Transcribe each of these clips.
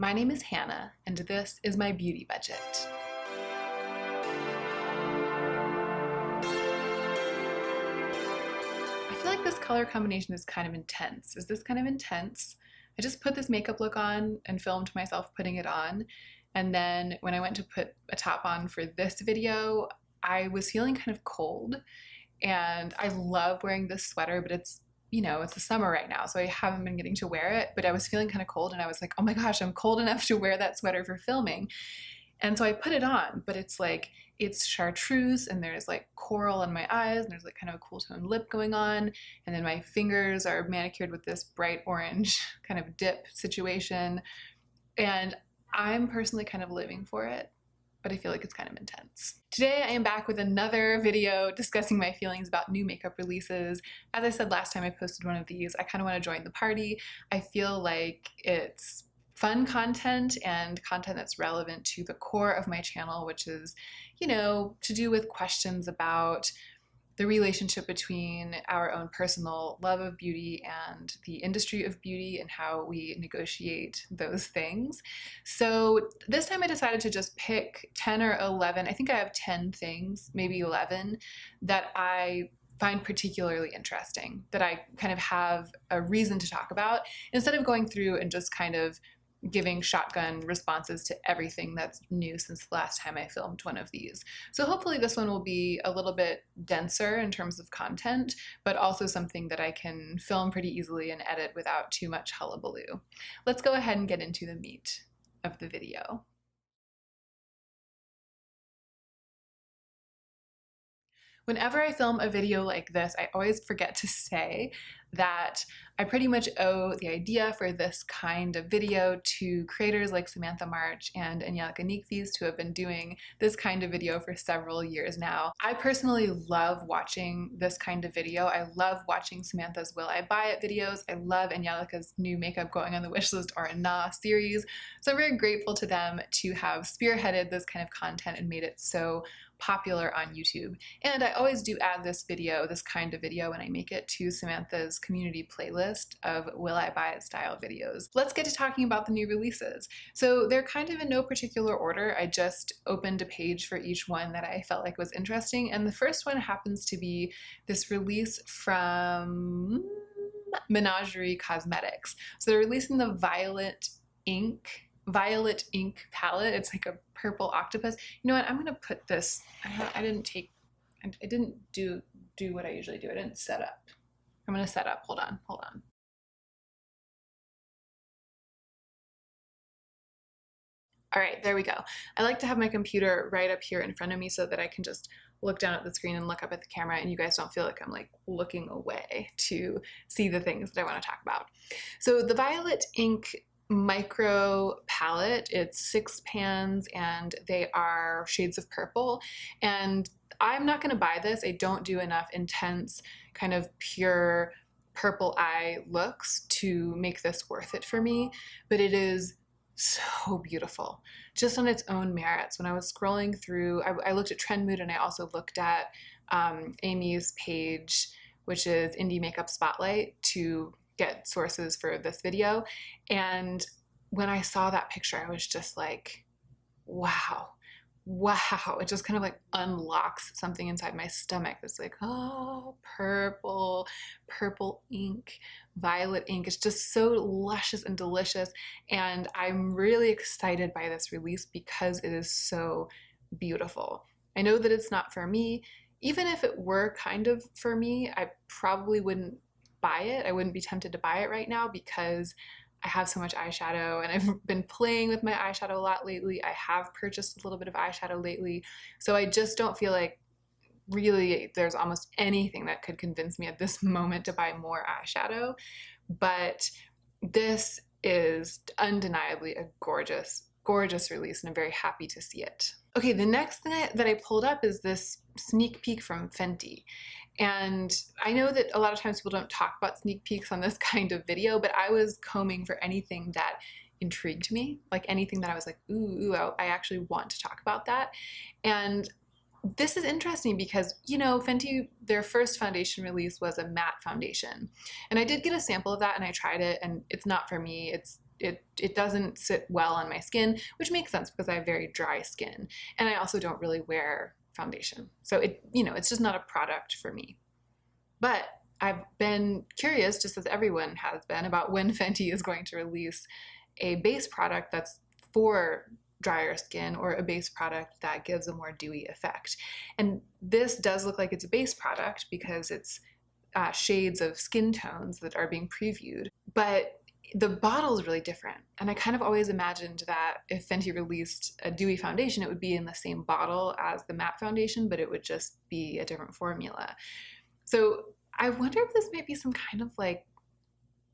My name is Hannah, and this is my beauty budget. I feel like this color combination is kind of intense. Is this kind of intense? I just put this makeup look on and filmed myself putting it on. And then when I went to put a top on for this video, I was feeling kind of cold. And I love wearing this sweater, but it's the summer right now, so I haven't been getting to wear it, but I was feeling kind of cold and I was like, oh my gosh, I'm cold enough to wear that sweater for filming. And so I put it on, but it's chartreuse and there's like coral in my eyes and there's like kind of a cool toned lip going on. And then my fingers are manicured with this bright orange kind of dip situation. And I'm personally kind of living for it, but I feel like it's kind of intense. Today I am back with another video discussing my feelings about new makeup releases. As I said last time I posted one of these, I kind of want to join the party. I feel like it's fun content and content that's relevant to the core of my channel, which is, to do with questions about the relationship between our own personal love of beauty and the industry of beauty and how we negotiate those things. So this time I decided to just pick 10 or 11, I think I have 10 things, maybe 11, that I find particularly interesting, that I kind of have a reason to talk about, instead of going through and just kind of giving shotgun responses to everything that's new since the last time I filmed one of these. So hopefully this one will be a little bit denser in terms of content, but also something that I can film pretty easily and edit without too much hullabaloo. Let's go ahead and get into the meat of the video. Whenever I film a video like this, I always forget to say that I pretty much owe the idea for this kind of video to creators like Samantha March and Angelica Nikvis, who have been doing this kind of video for several years now. I personally love watching this kind of video. I love watching Samantha's Will I Buy It videos. I love Angelica's new makeup going on the wishlist or a nah series. So I'm very grateful to them to have spearheaded this kind of content and made it so popular on YouTube. And I always do add this kind of video when I make it to Samantha's community playlist of Will I Buy It style videos. Let's get to talking about the new releases. So they're kind of in no particular order. I just opened a page for each one that I felt like was interesting. And the first one happens to be this release from Menagerie Cosmetics. So they're releasing the Violet Ink palette. It's like a purple octopus. You know what? I'm gonna put this. I didn't do what I usually do. I didn't set up. I'm gonna set up. Hold on. All right, there we go. I like to have my computer right up here in front of me so that I can just look down at the screen and look up at the camera and you guys don't feel like I'm like looking away to see the things that I want to talk about. So the Violet Ink micro palette, it's 6 pans and they are shades of purple, and I'm not going to buy this. I don't do enough intense kind of pure purple eye looks to make this worth it for me, but it is so beautiful just on its own merits. When I was scrolling through, I looked at Trend Mood and I also looked at Amy's page, which is Indie Makeup Spotlight, to get sources for this video. And when I saw that picture, I was just like, wow. It just kind of like unlocks something inside my stomach that's like, oh, purple ink, violet ink. It's just so luscious and delicious. And I'm really excited by this release because it is so beautiful. I know that it's not for me. Even if it were kind of for me, I probably wouldn't buy it. I wouldn't be tempted to buy it right now because I have so much eyeshadow and I've been playing with my eyeshadow a lot lately. I have purchased a little bit of eyeshadow lately. So I just don't feel like really there's almost anything that could convince me at this moment to buy more eyeshadow. But this is undeniably a gorgeous release and I'm very happy to see it. Okay, the next thing that I pulled up is this sneak peek from Fenty. And I know that a lot of times people don't talk about sneak peeks on this kind of video, but I was combing for anything that intrigued me, like anything that I was like, ooh, I actually want to talk about that. And this is interesting because, Fenty, their first foundation release was a matte foundation. And I did get a sample of that and I tried it and it's not for me. it doesn't sit well on my skin, which makes sense because I have very dry skin, and I also don't really wear foundation. So it's just not a product for me. But I've been curious, just as everyone has been, about when Fenty is going to release a base product that's for drier skin, or a base product that gives a more dewy effect. And this does look like it's a base product because it's shades of skin tones that are being previewed, but the bottle is really different. And I kind of always imagined that if Fenty released a dewy foundation, it would be in the same bottle as the matte foundation, but it would just be a different formula. So I wonder if this might be some kind of like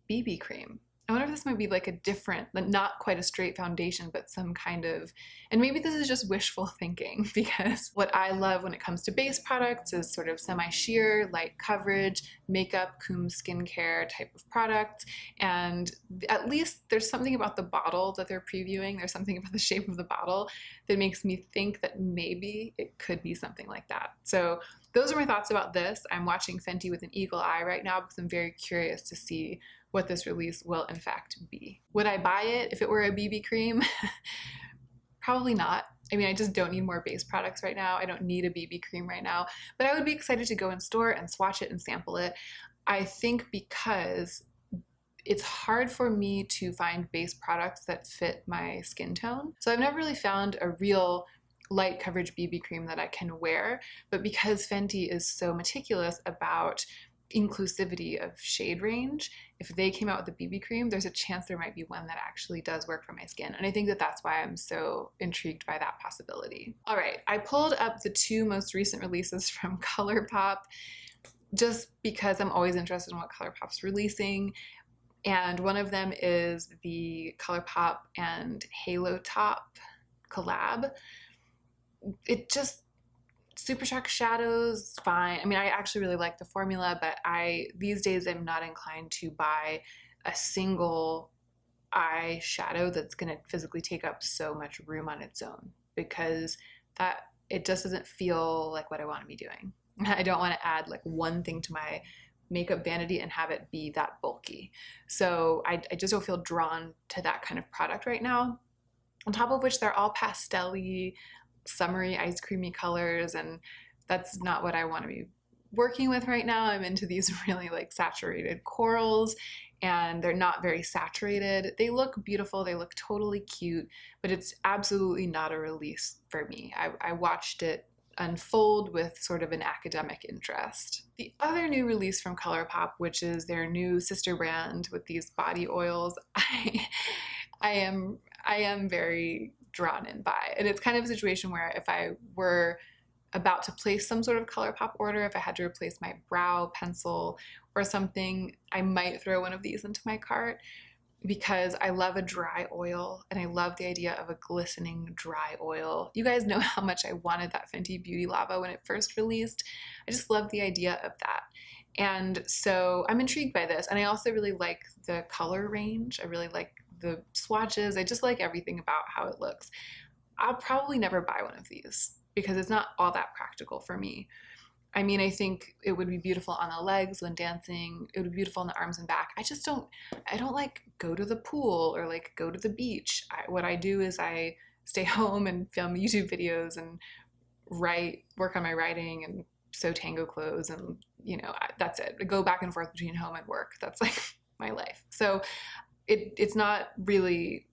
BB cream. I wonder if this might be like a different, not quite a straight foundation, but some kind of, and maybe this is just wishful thinking, because what I love when it comes to base products is sort of semi-sheer, light coverage, makeup, skincare type of products. And at least there's something about the bottle that they're previewing, there's something about the shape of the bottle that makes me think that maybe it could be something like that. So those are my thoughts about this. I'm watching Fenty with an eagle eye right now because I'm very curious to see what this release will in fact be. Would I buy it if it were a BB cream? Probably not. I mean, I just don't need more base products right now. I don't need a BB cream right now, but I would be excited to go in store and swatch it and sample it. I think because it's hard for me to find base products that fit my skin tone. So I've never really found a real light coverage BB cream that I can wear, but because Fenty is so meticulous about inclusivity of shade range, if they came out with a BB cream, there's a chance there might be one that actually does work for my skin. And I think that that's why I'm so intrigued by that possibility. All right, I pulled up the two most recent releases from ColourPop just because I'm always interested in what ColourPop's releasing. And one of them is the ColourPop and Halo Top collab. It just, super sharp shadows, fine. I mean, I actually really like the formula, but these days I'm not inclined to buy a single eyeshadow that's going to physically take up so much room on its own, because it just doesn't feel like what I want to be doing. I don't want to add like one thing to my makeup vanity and have it be that bulky. So I just don't feel drawn to that kind of product right now. On top of which they're all pastel-y, summery, ice creamy colors, and that's not what I want to be working with right now. I'm into these really like saturated corals, and they're not very saturated. They look beautiful, they look totally cute, but it's absolutely not a release for me. I watched it unfold with sort of an academic interest. The other new release from ColourPop, which is their new sister brand with these body oils, I am very drawn in by. And it's kind of a situation where if I were about to place some sort of ColourPop order, if I had to replace my brow pencil or something, I might throw one of these into my cart, because I love a dry oil and I love the idea of a glistening dry oil. You guys know how much I wanted that Fenty Beauty Lava when it first released. I just love the idea of that. And so I'm intrigued by this. And I also really like the color range. I really like the swatches. I just like everything about how it looks. I'll probably never buy one of these because it's not all that practical for me. I mean, I think it would be beautiful on the legs when dancing. It would be beautiful on the arms and back. I don't like go to the pool or like go to the beach. What I do is I stay home and film YouTube videos and work on my writing and sew tango clothes, and that's it. I go back and forth between home and work. That's like my life. So it's not really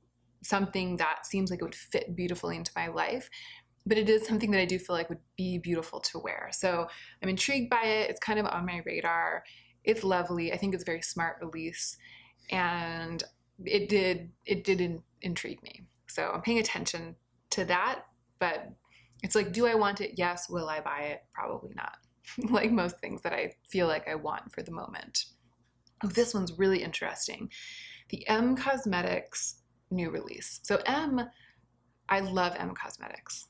something that seems like it would fit beautifully into my life, but it is something that I do feel like would be beautiful to wear. So I'm intrigued by it. It's kind of on my radar. It's lovely. I think it's a very smart release, and it did intrigue me. So I'm paying attention to that, but it's like, do I want it? Yes. Will I buy it? Probably not. Like most things that I feel like I want for the moment. Oh, this one's really interesting. The M Cosmetics new release. So I love M Cosmetics.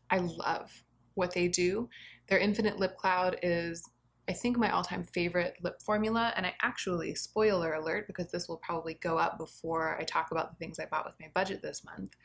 I love what they do. Their Infinite Lip Cloud is, I think, my all-time favorite lip formula. And I actually, spoiler alert, because this will probably go up before I talk about the things I bought with my budget this month,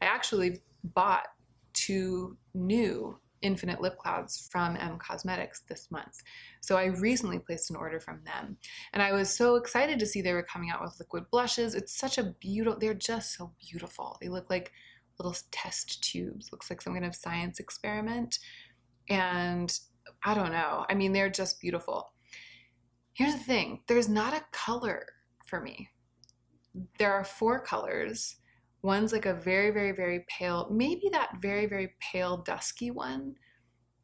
I actually bought 2 new Infinite Lip Clouds from Cosmetics this month. So I recently placed an order from them. And I was so excited to see they were coming out with liquid blushes. It's such a beautiful, they're just so beautiful. They look like little test tubes. Looks like some kind of science experiment. And I don't know. I mean, they're just beautiful. Here's the thing. There's not a color for me. There are 4 colors. One's like a very, very, very pale, maybe that very, very pale dusky one.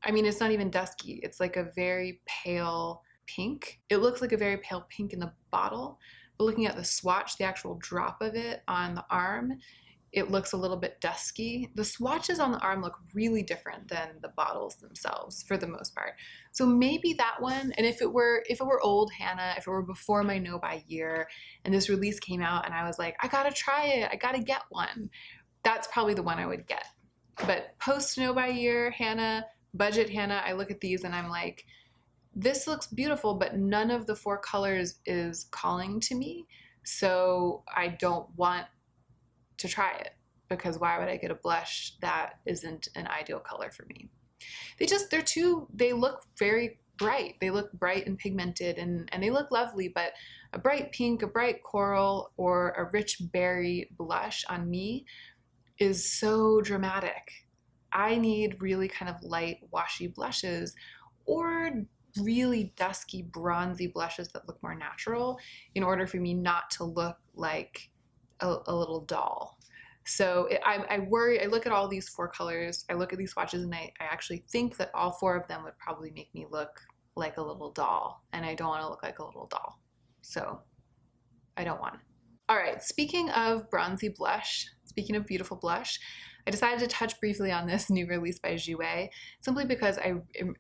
I mean, it's not even dusky. It's like a very pale pink. It looks like a very pale pink in the bottle, but looking at the swatch, the actual drop of it on the arm, it looks a little bit dusky. The swatches on the arm look really different than the bottles themselves for the most part. So maybe that one, and if it were old Hannah, if it were before my no buy year and this release came out and I was like, I gotta try it, I gotta get one, that's probably the one I would get. But post no buy year Hannah, budget Hannah, I look at these and I'm like, this looks beautiful, but none of the 4 colors is calling to me. So I don't want to try it, because why would I get a blush that isn't an ideal color for me? They look very bright. They look bright and pigmented and they look lovely, but a bright pink, a bright coral, or a rich berry blush on me is so dramatic. I need really kind of light, washy blushes or really dusky, bronzy blushes that look more natural in order for me not to look like a little doll. So I worry, I look at all these 4 colors, I look at these swatches, and I actually think that all 4 of them would probably make me look like a little doll, and I don't want to look like a little doll. So I don't want it. All right, speaking of bronzy blush, speaking of beautiful blush, I decided to touch briefly on this new release by GRWM simply because I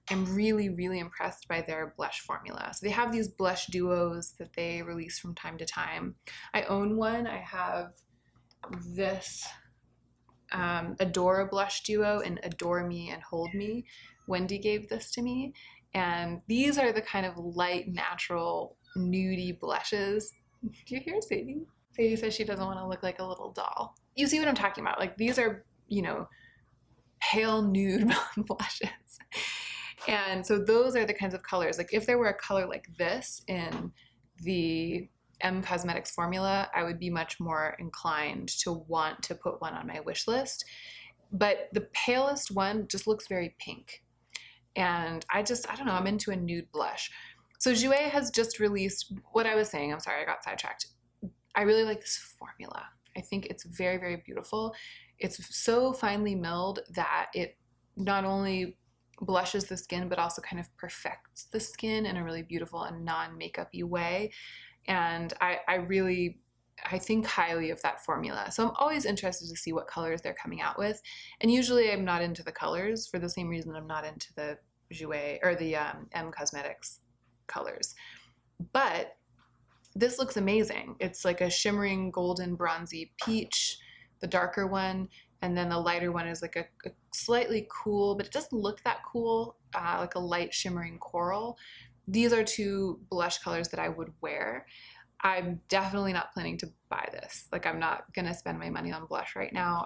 am really, really impressed by their blush formula. So they have these blush duos that they release from time to time. I own one. I have this Adora blush duo and Adore Me and Hold Me. Wendy gave this to me. And these are the kind of light, natural, nudie blushes. Do you hear Sadie? Sadie says she doesn't want to look like a little doll. You see what I'm talking about? Like, these are, you know, pale nude blushes. And so those are the kinds of colors. Like, if there were a color like this in the Cosmetics formula, I would be much more inclined to want to put one on my wish list. But the palest one just looks very pink. And I don't know, I'm into a nude blush. So GRWM has just released, what I was saying, I'm sorry, I got sidetracked. I really like this formula. I think it's very, very beautiful. It's so finely milled that it not only blushes the skin, but also kind of perfects the skin in a really beautiful and non-makeup-y way. And I think highly of that formula. So I'm always interested to see what colors they're coming out with. And usually I'm not into the colors for the same reason I'm not into the GRWM or the Cosmetics colors. But this looks amazing. It's like a shimmering golden bronzy peach, the darker one, and then the lighter one is like a slightly cool, but it doesn't look that cool, like a light shimmering coral. These are 2 blush colors that I would wear. I'm definitely not planning to buy this. Like, I'm not gonna spend my money on blush right now.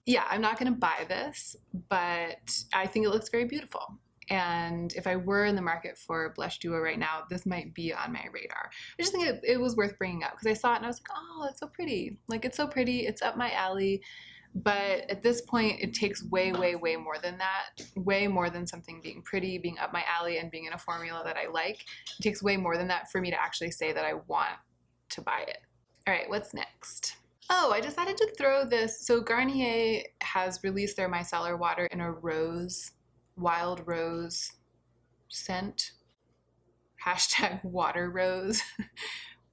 Yeah, I'm not gonna buy this, but I think it looks very beautiful. And if I were in the market for a blush duo right now, this might be on my radar. I just think it was worth bringing up because I saw it and I was like, oh, it's so pretty. Like, it's so pretty, it's up my alley. But at this point, it takes way, way, way more than that. Way more than something being pretty, being up my alley, and being in a formula that I like. It takes way more than that for me to actually say that I want to buy it. All right, what's next? Oh, I decided to throw this. So Garnier has released their micellar water in a rose, wild rose scent. Hashtag water rose.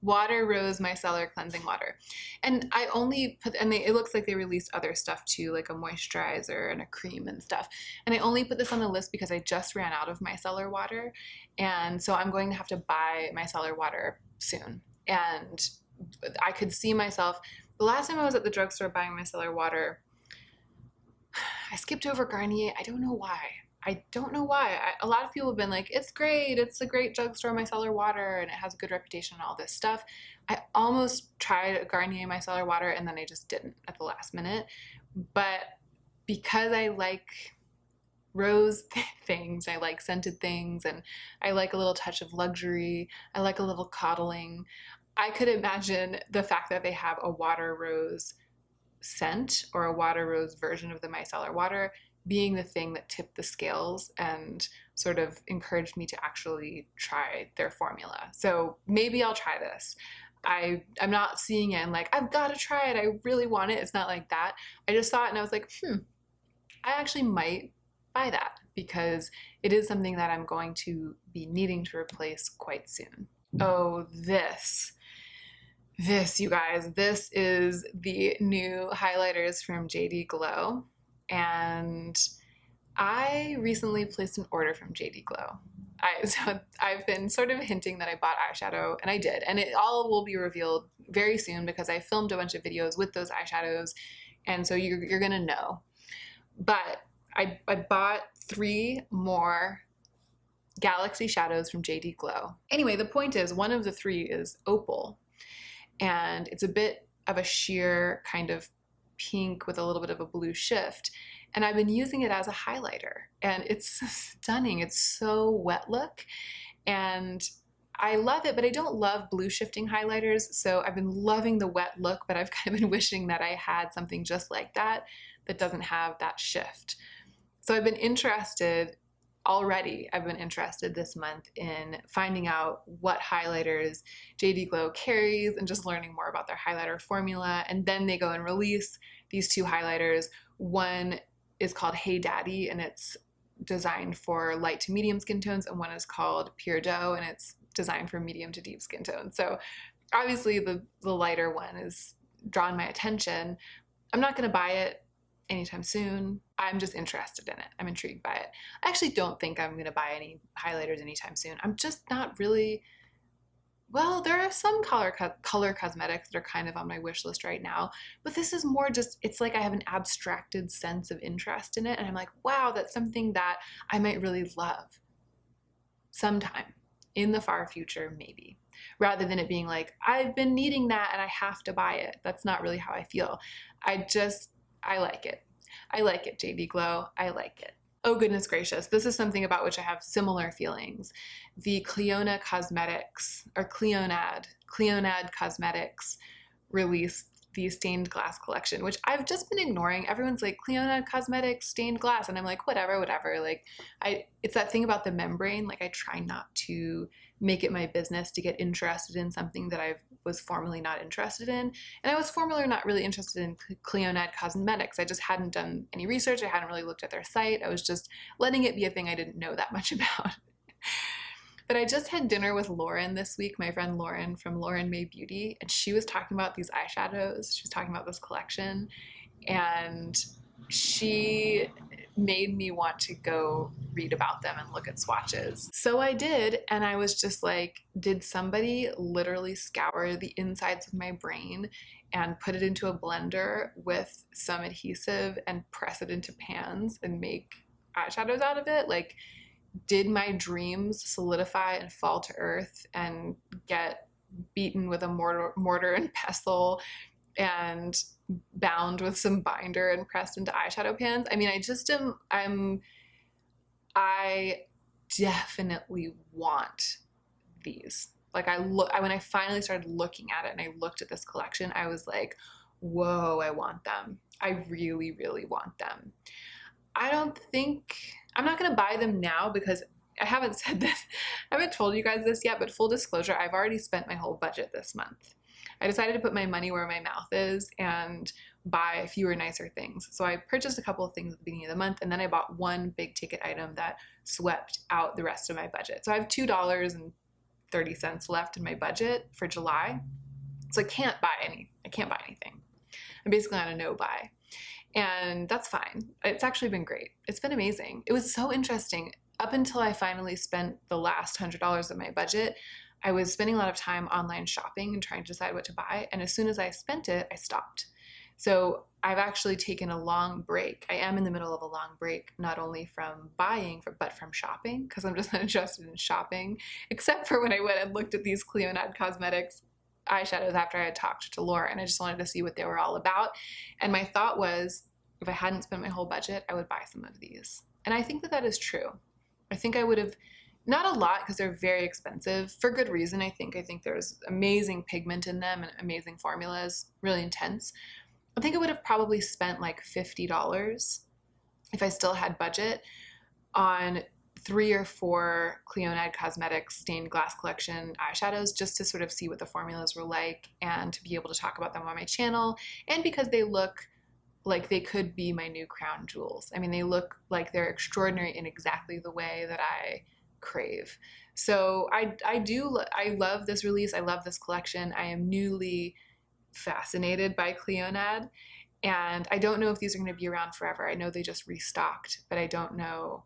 Water Rose Micellar Cleansing Water. And I only put, and it looks like they released other stuff too, like a moisturizer and a cream and stuff. And I only put this on the list because I just ran out of micellar water. And so I'm going to have to buy micellar water soon. And I could see myself, the last time I was at the drugstore buying micellar water, I skipped over Garnier. I don't know why. I don't know why. A lot of people have been like, it's great, it's a great drugstore micellar water, and it has a good reputation and all this stuff. I almost tried a Garnier micellar water, and then I just didn't at the last minute. But because I like rose things, I like scented things, and I like a little touch of luxury, I like a little coddling, I could imagine the fact that they have a water rose scent or a water rose version of the micellar water being the thing that tipped the scales and sort of encouraged me to actually try their formula. So maybe I'll try this. I'm not seeing it and like, I've got to try it, I really want it. It's not like that. I just saw it and I was like, I actually might buy that because it is something that I'm going to be needing to replace quite soon. Oh, this, you guys, this is the new highlighters from JD Glow. And I recently placed an order from JD Glow. So I've been sort of hinting that I bought eyeshadow, and I did. And it all will be revealed very soon because I filmed a bunch of videos with those eyeshadows. And so you're gonna know. But I bought 3 more Galaxy shadows from JD Glow. Anyway, the point is one of the 3 is Opal. And it's a bit of a sheer kind of pink with a little bit of a blue shift. And I've been using it as a highlighter and it's stunning. It's so wet look and I love it, but I don't love blue shifting highlighters. So I've been loving the wet look, but I've kind of been wishing that I had something just like that that doesn't have that shift. So I've been interested this month in finding out what highlighters JD Glow carries and just learning more about their highlighter formula. And then they go and release these 2 highlighters. One is called Hey Daddy and it's designed for light to medium skin tones, and one is called Pure Dough and it's designed for medium to deep skin tones. So obviously the lighter one is drawn my attention. I'm not going to buy it anytime soon. I'm just interested in it. I'm intrigued by it. I actually don't think I'm going to buy any highlighters anytime soon. I'm just not really, well, there are some color cosmetics that are kind of on my wish list right now, but this is more just, it's like I have an abstracted sense of interest in it and I'm like, wow, that's something that I might really love sometime in the far future, maybe. Rather than it being like, I've been needing that and I have to buy it. That's not really how I feel. I like it. I like it, JD Glow. I like it. Oh goodness gracious, this is something about which I have similar feelings. The Clionadh Cosmetics released the stained glass collection, which I've just been ignoring. Everyone's like, Clionadh Cosmetics, stained glass, and I'm like, whatever. Like, it's that thing about the membrane. Like, I try not to make it my business to get interested in something that I was formerly not interested in. And I was formerly not really interested in Clionadh Cosmetics. I just hadn't done any research. I hadn't really looked at their site. I was just letting it be a thing I didn't know that much about. But I just had dinner with Lauren this week, my friend Lauren from Lauren May Beauty, and she was talking about these eyeshadows. She was talking about this collection, and she made me want to go read about them and look at swatches. So I did, and I was just like, did somebody literally scour the insides of my brain and put it into a blender with some adhesive and press it into pans and make eyeshadows out of it? Like, did my dreams solidify and fall to earth and get beaten with a mortar and pestle and bound with some binder and pressed into eyeshadow pans? I mean, I definitely want these. Like, when I finally started looking at it and I looked at this collection, I was like, whoa, I want them. I really, really want them. I'm not going to buy them now because I haven't said this. I haven't told you guys this yet, but full disclosure, I've already spent my whole budget this month. I decided to put my money where my mouth is and buy fewer, nicer things. So I purchased a couple of things at the beginning of the month, and then I bought one big ticket item that swept out the rest of my budget. So I have $2.30 left in my budget for July. So I can't buy anything. I'm basically on a no buy. And that's fine. It's actually been great. It's been amazing. It was so interesting. Up until I finally spent the last $100 of my budget, I was spending a lot of time online shopping and trying to decide what to buy. And as soon as I spent it, I stopped. So I've actually taken a long break. I am in the middle of a long break, not only from buying, but from shopping, because I'm just not interested in shopping, except for when I went and looked at these Clionadh Cosmetics eyeshadows after I had talked to Laura, and I just wanted to see what they were all about. And my thought was, if I hadn't spent my whole budget, I would buy some of these. And I think that that is true. I think I would have, not a lot because they're very expensive, for good reason, I think. I think there's amazing pigment in them and amazing formulas, really intense. I think I would have probably spent like $50 if I still had budget on 3 or 4 Clionadh Cosmetics Stained Glass Collection eyeshadows, just to sort of see what the formulas were like and to be able to talk about them on my channel, and because they look like they could be my new crown jewels. I mean, they look like they're extraordinary in exactly the way that I crave. So I love this release. I love this collection. I am newly fascinated by Clionadh, and I don't know if these are going to be around forever. I know they just restocked, but I don't know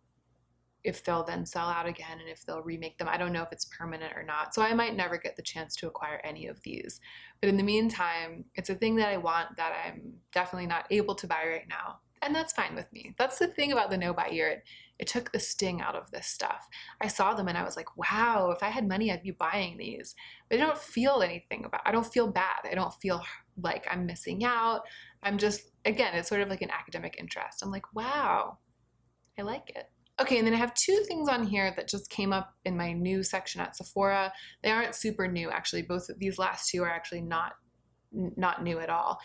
if they'll then sell out again and if they'll remake them. I don't know if it's permanent or not. So I might never get the chance to acquire any of these. But in the meantime, it's a thing that I want that I'm definitely not able to buy right now. And that's fine with me. That's the thing about the no buy year. It took the sting out of this stuff. I saw them and I was like, wow, if I had money, I'd be buying these. But I don't feel anything I don't feel bad. I don't feel like I'm missing out. I'm just, again, it's sort of like an academic interest. I'm like, wow, I like it. Okay, and then I have 2 things on here that just came up in my new section at Sephora. They aren't super new, actually. Both of these last 2 are actually not new at all.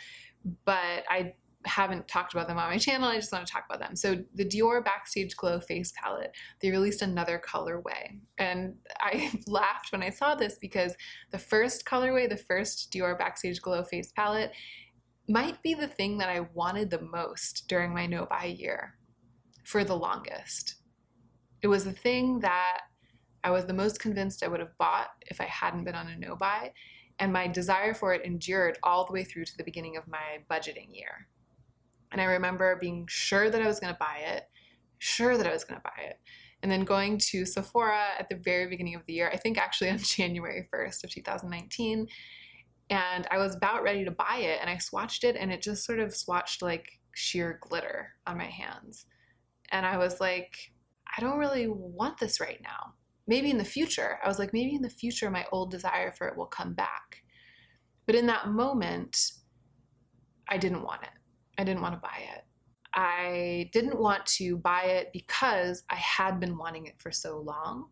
But I haven't talked about them on my channel. I just want to talk about them. So the Dior Backstage Glow Face Palette, they released another colorway. And I laughed when I saw this because the first colorway, the first Dior Backstage Glow Face Palette, might be the thing that I wanted the most during my no-buy year for the longest. It was the thing that I was the most convinced I would have bought if I hadn't been on a no-buy, and my desire for it endured all the way through to the beginning of my budgeting year. And I remember being sure that I was going to buy it, and then going to Sephora at the very beginning of the year, I think actually on January 1st of 2019, and I was about ready to buy it, and I swatched it, and it just sort of swatched like sheer glitter on my hands. And I was like, I don't really want this right now. Maybe in the future. I was like, maybe in the future my old desire for it will come back. But in that moment, I didn't want it. I didn't want to buy it. I didn't want to buy it because I had been wanting it for so long.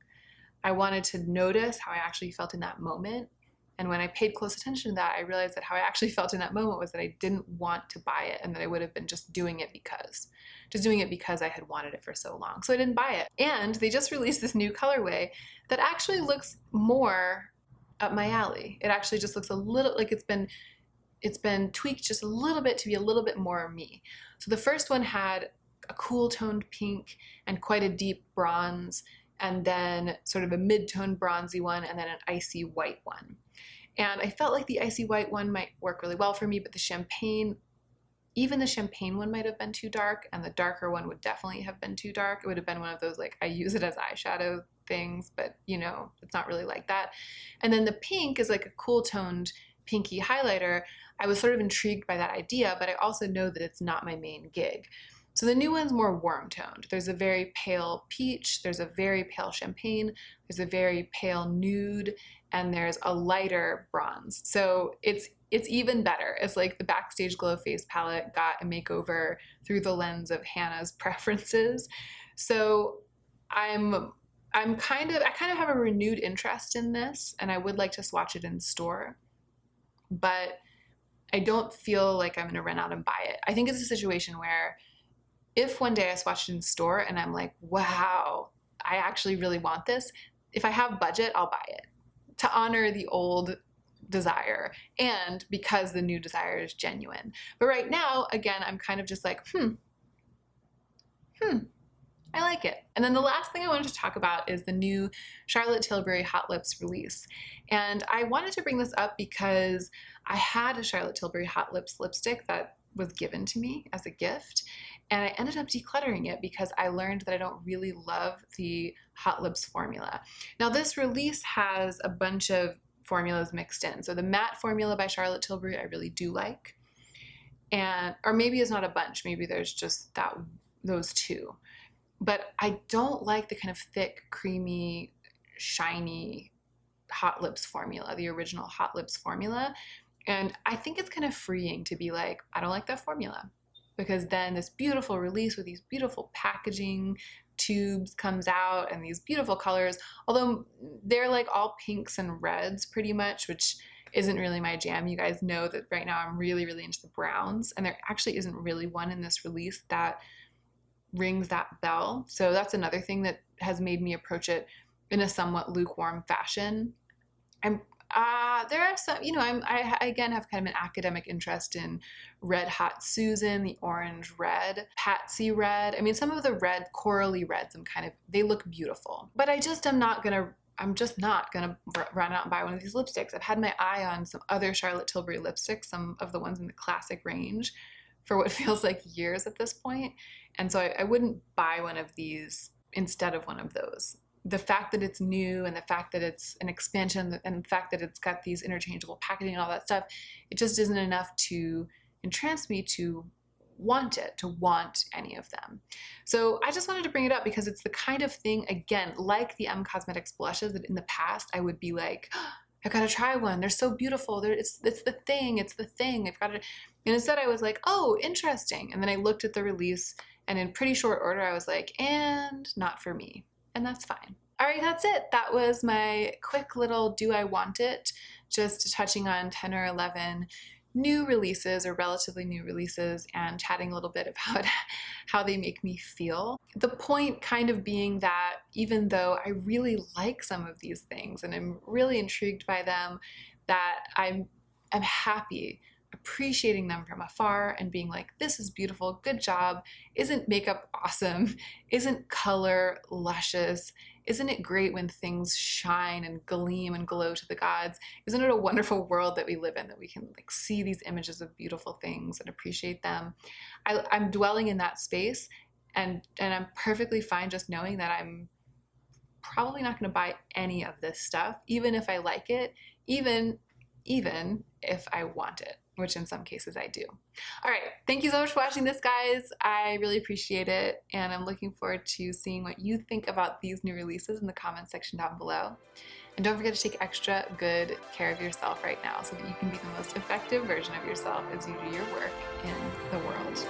I wanted to notice how I actually felt in that moment. And when I paid close attention to that, I realized that how I actually felt in that moment was that I didn't want to buy it, and that I would have been just doing it because I had wanted it for so long. So I didn't buy it. And they just released this new colorway that actually looks more up my alley. It actually just looks a little like it's been tweaked just a little bit to be a little bit more me. So the first one had a cool toned pink and quite a deep bronze, and then sort of a mid-toned bronzy one, and then an icy white one. And I felt like the icy white one might work really well for me, but even the champagne one might have been too dark, and the darker one would definitely have been too dark. It would have been one of those, like, I use it as eyeshadow things, but you know, it's not really like that. And then the pink is like a cool toned pinky highlighter. I was sort of intrigued by that idea, but I also know that it's not my main gig. So the new one's more warm toned. There's a very pale peach, there's a very pale champagne, there's a very pale nude, and there's a lighter bronze. So it's even better. It's like the Backstage Glow Face Palette got a makeover through the lens of Hannah's preferences. So I kind of have a renewed interest in this, and I would like to swatch it in store, but I don't feel like I'm gonna run out and buy it. I think it's a situation where if one day I swatch it in store and I'm like, wow, I actually really want this, if I have budget, I'll buy it to honor the old desire and because the new desire is genuine. But right now, again, I'm kind of just like, I like it. And then the last thing I wanted to talk about is the new Charlotte Tilbury Hot Lips release. And I wanted to bring this up because I had a Charlotte Tilbury Hot Lips lipstick that was given to me as a gift, and I ended up decluttering it because I learned that I don't really love the Hot Lips formula. Now this release has a bunch of formulas mixed in. So the matte formula by Charlotte Tilbury I really do like. and or maybe it's not a bunch, maybe there's just those two. But I don't like the kind of thick, creamy, shiny Hot Lips formula, the original Hot Lips formula. And I think it's kind of freeing to be like, I don't like that formula. Because then this beautiful release with these beautiful packaging tubes comes out and these beautiful colors, although they're like all pinks and reds pretty much, which isn't really my jam. You guys know that right now I'm really, really into the browns, and there actually isn't really one in this release that rings that bell. So that's another thing that has made me approach it in a somewhat lukewarm fashion. There are some, I again have kind of an academic interest in Red Hot Susan, the orange red, Patsy red. I mean, some of the red, corally reds, they look beautiful. But I'm just not gonna run out and buy one of these lipsticks. I've had my eye on some other Charlotte Tilbury lipsticks, some of the ones in the classic range, for what feels like years at this point. And so I wouldn't buy one of these instead of one of those. The fact that it's new and the fact that it's an expansion and the fact that it's got these interchangeable packaging and all that stuff, it just isn't enough to entrance me to want any of them. So I just wanted to bring it up because it's the kind of thing, again, like the M Cosmetics blushes, that in the past I would be like, oh, I've got to try one. They're so beautiful. It's the thing. I've got to. And instead I was like, oh, interesting. And then I looked at the release and in pretty short order I was like, and not for me. And that's fine. All right, that's it. That was my quick little do I want it, just touching on 10 or 11 new releases or relatively new releases and chatting a little bit about how they make me feel. The point kind of being that even though I really like some of these things and I'm really intrigued by them, that I'm happy appreciating them from afar and being like, this is beautiful, good job. Isn't makeup awesome? Isn't color luscious? Isn't it great when things shine and gleam and glow to the gods? Isn't it a wonderful world that we live in, that we can like see these images of beautiful things and appreciate them? I'm dwelling in that space, and I'm perfectly fine just knowing that I'm probably not going to buy any of this stuff, even if I like it, even if I want it, which in some cases I do. All right, thank you so much for watching this, guys. I really appreciate it, and I'm looking forward to seeing what you think about these new releases in the comments section down below. And don't forget to take extra good care of yourself right now so that you can be the most effective version of yourself as you do your work in the world.